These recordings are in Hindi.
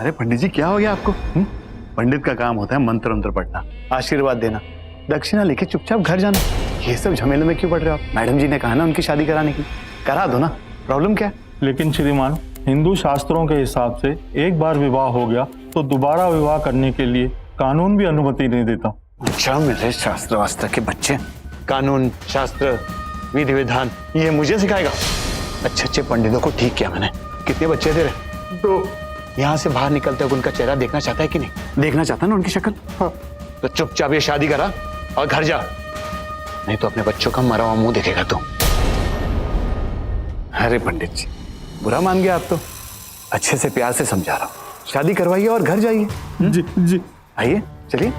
अरे पंडित जी क्या हो गया आपको? पंडित का काम होता है मंत्र मंत्र पढ़ना, आशीर्वाद देना, दक्षिणा लेके चुपचाप घर जाना। ये सब झमेले में क्यों पड़ रहे हो आप? मैडम जी ने कहा ना उनकी शादी कराने की, करा दो ना, प्रॉब्लम क्या है? लेकिन श्रीमान, हिंदू शास्त्रों के हिसाब से एक बार विवाह हो गया तो दोबारा विवाह करने के लिए कानून भी अनुमति नहीं देता। अच्छा मेरे शास्त्र वास्त्र के बच्चे कानून शास्त्र विधि विधान ये मुझे सिखाएगा? अच्छे अच्छे पंडितों को ठीक किया मैंने। कितने बच्चे तेरे? 2। यहाँ से बाहर निकलते हुए उनका चेहरा देखना चाहता है कि नहीं? देखना चाहता ना उनकी शक्ल? हाँ। तो चुपचाप ये शादी करा और घर जा, नहीं तो अपने बच्चों का मरा हुआ मुंह देखेगा तू। अरे पंडित जी बुरा मान गया आप तो, अच्छे से प्यार से समझा रहा हूँ, शादी करवाइए और घर जाइए। जी जी आइए चलिए।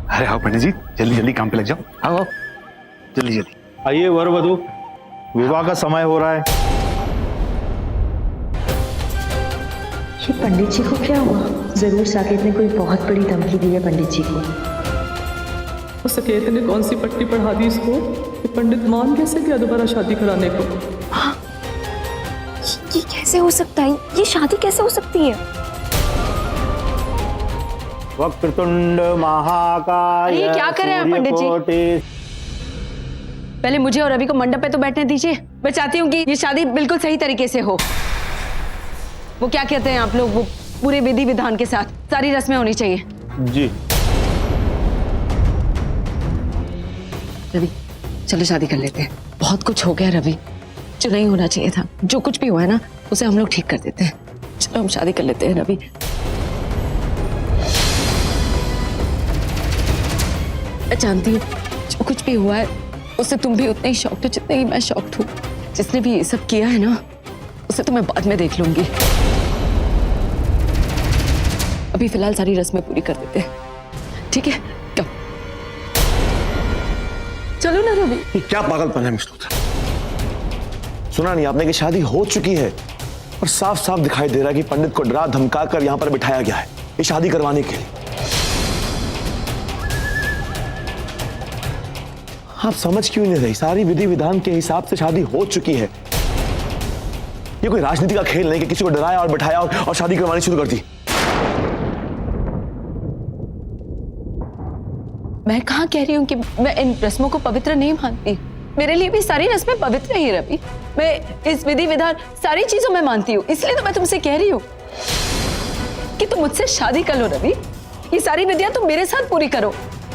अरे आओ पंडित जी जल्दी जल्दी काम पे लग जाओ, आओ आओ जल्दी जल्दी। आइए वर वधू, विवाह का समय हो रहा है। ये पंडित जी को क्या हुआ? जरूर साकेत ने कोई बहुत बड़ी धमकी दी है पंडित जी को। साकेत ने कौन सी पट्टी पढ़ा दी इसको? ये पंडित मान कैसे गया दोबारा शादी कराने को? हाँ, ये कैसे हो सकता है? ये शादी कैसे हो सकती है? वक्रतुंड महाकाय। ये क्या कर रहे हैं पंडित जी? पहले मुझे और रवि को मंडप पे तो बैठने दीजिए। मैं चाहती हूँ कि ये शादी बिल्कुल सही तरीके से हो। वो क्या कहते हैं आप लोग, वो पूरे विधि विधान के साथ सारी रस्में होनी चाहिए। जी रवि चलो शादी कर लेते हैं। बहुत कुछ हो गया रवि, जो नहीं होना चाहिए था। जो कुछ भी हुआ है ना उसे हम लोग ठीक कर देते हैं। चलो हम शादी कर लेते हैं रवि। मैं जानती हूँ जो कुछ भी हुआ है उससे तुम भी उतने ही शॉक्ड हो जितने ही मैं शॉक्ड हूँ। जिसने भी ये सब किया है ना उसे तो मैं बाद में देख लूंगी। अभी फिलहाल सारी रस्में पूरी कर देते हैं, ठीक है? चलो ना रवि। ये क्या पागलपन है मिस्टर? सुना नहीं आपने कि शादी हो चुकी है और साफ साफ दिखाई दे रहा है कि पंडित को डरा धमका कर यहां पर बिठाया गया है ये शादी करवाने के लिए। आप समझ क्यों नहीं रही? सारी विधि विधान के हिसाब से शादी हो चुकी है। ये कोई राजनीति का खेल नहीं कि किसी को डराया और बिठाया और शादी करवानी शुरू कर दी। मैं कहाँ कह रही हूँ कि मैं इन रस्मों को पवित्र नहीं मानती। मेरे लिए भी सारी रस्में पवित्र ही रवि। मैं इस विधि विधान सारी चीजों में मानती हूँ, इसलिए तो मैं तुमसे कह रही हूँ कि तुम मुझसे शादी कर लो रवि। ये सारी विधियां तुम मेरे साथ पूरी करो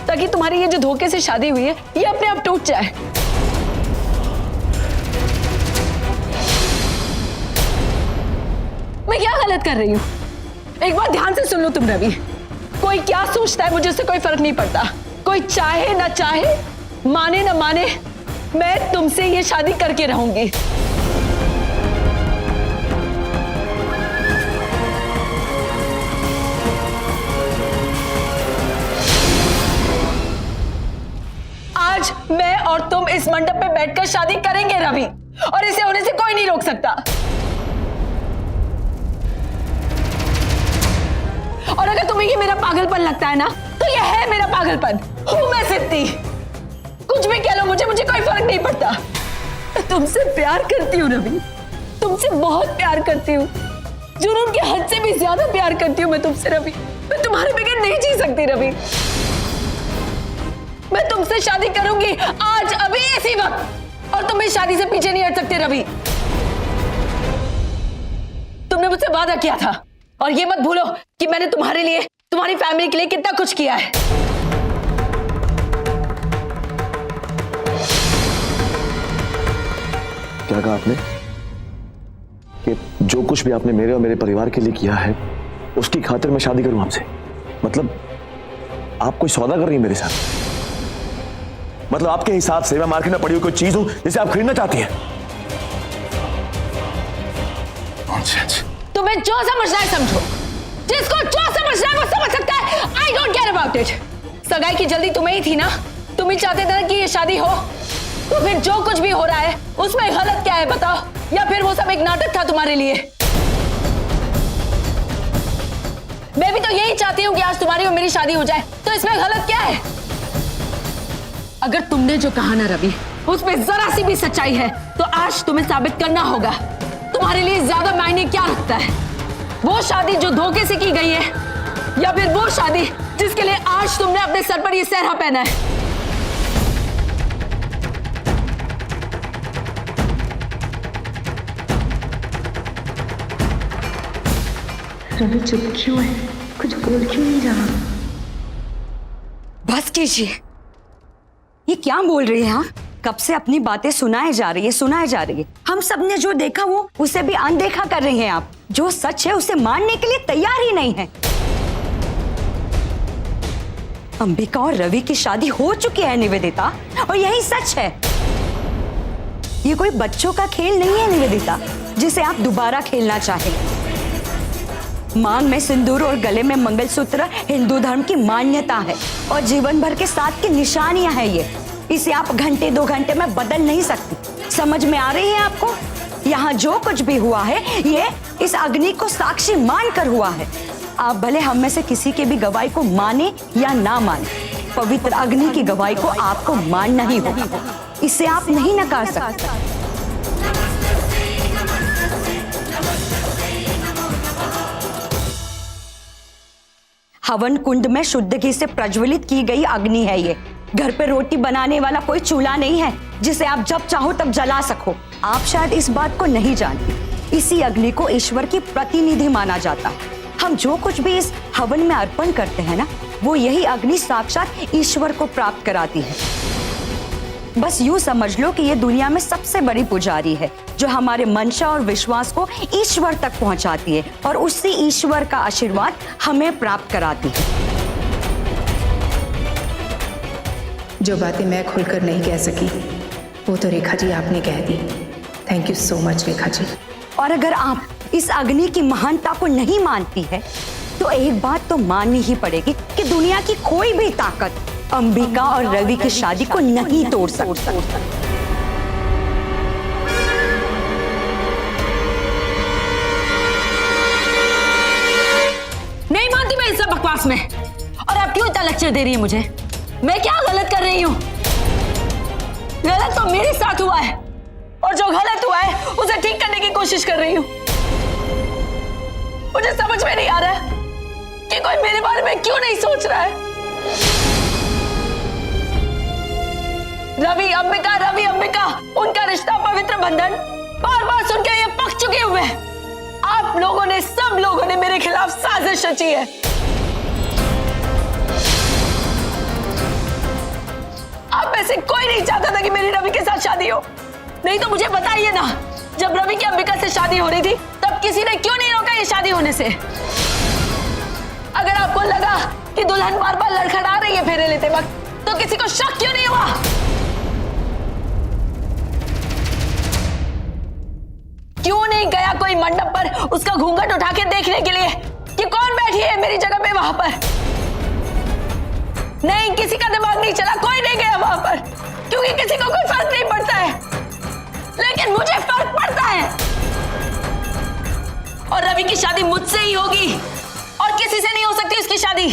ताकि तुम्हारी ये जो धोखे से शादी हुई है ये अपने आप टूट जाए। मैं क्या गलत कर रही हूँ? एक बार ध्यान से सुन लो तुम रवि। कोई क्या सोचता है मुझे उससे कोई फर्क नहीं पड़ता। कोई चाहे ना चाहे, माने ना माने, मैं तुमसे ये शादी करके रहूंगी। आज मैं और तुम इस मंडप पे बैठकर शादी करेंगे रवि, और इसे होने से कोई नहीं रोक सकता। और अगर तुम्हें ये मेरा पागलपन लगता है ना तो ये है मेरा पागलपन। हूं मैं सिद्धि, कुछ भी कह लो मुझे कोई फर्क नहीं पड़ता। मैं तुमसे प्यार करती हूँ रवि, तुमसे बहुत प्यार करती हूँ। जुनून के हद से भी ज्यादा प्यार करती हूँ मैं तुमसे रवि। मैं तुम्हारे बगैर नहीं जी सकती रवि। मैं तुमसे शादी करूंगी आज, अभी, इसी वक्त, और तुम इस शादी से पीछे नहीं हट सकते रवि। तुमने मुझसे वादा किया था, और ये मत भूलो कि मैंने तुम्हारे लिए, तुम्हारी फैमिली के लिए कितना कुछ किया है। क्या कहा आपने? कि जो कुछ भी आपने मेरे और मेरे परिवार के लिए किया है उसकी खातिर मैं शादी करूं आपसे? मतलब आप कोई सौदा कर रही हैं मेरे साथ? मतलब आपके हिसाब से मैं मार्केट में पड़ी हुई कोई चीज हूं जिसे आप खरीदना चाहती हैं? तुम्हें जो समझना है समझो, जिसको जो समझना है वो समझ सकता है। I don't care about it. सगाई की जल्दी तुम्हें ही थी ना, तुम ही चाहते थे कि ये शादी हो, तो फिर जो कुछ भी हो रहा है उसमें गलत क्या है बताओ? या फिर वो सब एक नाटक था तुम्हारे लिए? मैं भी तो यही चाहती हूँ कि आज तुम्हारी और मेरी शादी हो जाए, तो इसमें गलत क्या है? अगर तुमने जो कहा ना रवि उसमें जरा सी भी सच्चाई है तो आज तुम्हें साबित करना होगा तुम्हारे लिए ज्यादा मायने क्या रखता है। वो शादी जो धोखे से की गई है, या फिर वो शादी जिसके लिए आज तुमने अपने सर पर ये सेहरा पहना है? रवि चुप क्यों है? कुछ बोल क्यों नहीं रहा? बस कीजिए। ये क्या बोल रही है? हाँ, कब से अपनी बातें सुनाए जा रही है। हम सब ने जो देखा वो उसे भी अनदेखा कर रही हैं आप। जो सच है उसे मानने के लिए तैयार ही नहीं है। अंबिका और रवि की शादी हो चुकी है निवेदिता, और यही सच है। ये कोई बच्चों का खेल नहीं है निवेदिता, जिसे आप दोबारा खेलना चाहें। मांग में सिंदूर और गले में मंगलसूत्र हिंदू धर्म की मान्यता है और जीवन भर के साथ की निशानियां हैं ये। इसे आप घंटे 2 घंटे में बदल नहीं सकती। समझ में आ रही है आपको? यहाँ जो कुछ भी हुआ है ये इस अग्नि को साक्षी मानकर हुआ है। आप भले हम में से किसी के भी गवाही को माने या ना माने, पवित्र अग्नि की गवाही को आपको मानना ही होगा। इसे आप नहीं नकार सकते। हवन कुंड में शुद्ध घी से प्रज्वलित की गई अग्नि है ये। घर पे रोटी बनाने वाला कोई चूल्हा नहीं है जिसे आप जब चाहो तब जला सको। आप शायद इस बात को नहीं जानते। इसी अग्नि को ईश्वर की प्रतिनिधि माना जाता है। हम जो कुछ भी इस हवन में अर्पण करते हैं ना, वो यही अग्नि साक्षात ईश्वर को प्राप्त कराती है। बस यूं समझ लो कि ये दुनिया में सबसे बड़ी पुजारी है, जो हमारे मंशा और विश्वास को ईश्वर तक पहुंचाती है और उससे ईश्वर का आशीर्वाद हमें प्राप्त कराती है। जो बातें मैं खुलकर नहीं कह सकी वो तो रेखा जी आपने कह दी। Thank you so much Rekha ji. और अगर आप इस अग्नि की महानता को नहीं मानती है तो एक बात तो माननी ही पड़ेगी कि दुनिया की कोई भी ताकत अंबिका और रवि की शादी को नहीं तोड़ सकती। नहीं मानती मैं इस सब बकवास में। और आप क्यों इतना लेक्चर दे रही है मुझे? मैं क्या गलत कर रही हूँ? गलत तो मेरे साथ हुआ है और जो गलत हुआ है उसे ठीक करने की कोशिश कर रही हूँ। मुझे समझ में नहीं आ रहा है कि कोई मेरे बारे में क्यों नहीं सोच रहा है। रवि अंबिका उनका रिश्ता पवित्र बंधन बार बार सुन के ये पक चुके हुए हैं। आप लोगों ने, सब लोगों ने मेरे खिलाफ साजिश रची है। आप में से कोई नहीं चाहता था कि मेरी रवि के साथ शादी हो। नहीं तो मुझे बताइए ना, जब रवि की अंबिका से शादी हो रही थी तब किसी ने क्यों नहीं रोका ये शादी होने से? अगर आपको लगा कि दुल्हन बार बार लड़खड़ा रही है फेरे लेते वक्त, तो किसी को शक क्यों नहीं हुआ? क्यों नहीं गया कोई मंडप पर उसका घूंघट उठा के देखने के लिए कि कौन बैठी है मेरी जगह पे वहां पर? नहीं, किसी का दिमाग नहीं चला, कोई नहीं गया वहां पर, क्योंकि किसी को कोई फर्क नहीं पड़ता है। लेकिन मुझे फर्क पड़ता है। और रवि की शादी मुझसे ही होगी और किसी से नहीं हो सकती उसकी शादी।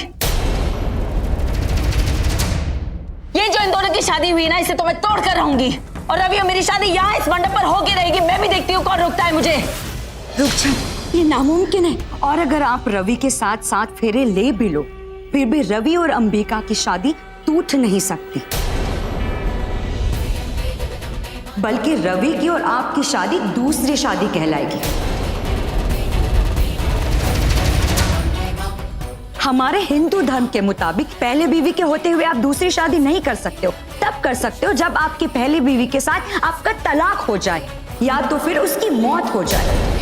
ये जो इन दोनों की शादी हुई ना, इसे तो मैं तोड़ कर रहूंगी। और रवि और मेरी शादी यहाँ इस मंडप पर होगी रहेगी। मैं भी देखती हूँ कौन रोकता है मुझे। रुक जा, ये नामुमकिन है। और अगर आप रवि के साथ 7 फेरे ले भी लो, फिर भी रवि और अंबिका की शादी टूट नहीं सकती। बल्कि रवि की और आपकी शादी दूसरी शादी कहलाएगी। हमारे हिंदू धर्म के मुताबिक पहले बीवी के होते हुए आप दूसरी शादी नहीं कर सकते हो। तब कर सकते हो जब आपकी पहली बीवी के साथ आपका तलाक हो जाए या तो फिर उसकी मौत हो जाए।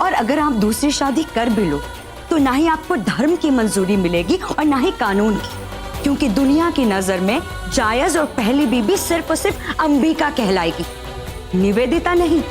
और अगर आप दूसरी शादी कर भी लो तो ना ही आपको धर्म की मंजूरी मिलेगी और ना ही कानून की, क्योंकि दुनिया की नजर में जायज और पहली बीबी सिर्फ और सिर्फ अंबिका कहलाएगी, निवेदिता नहीं।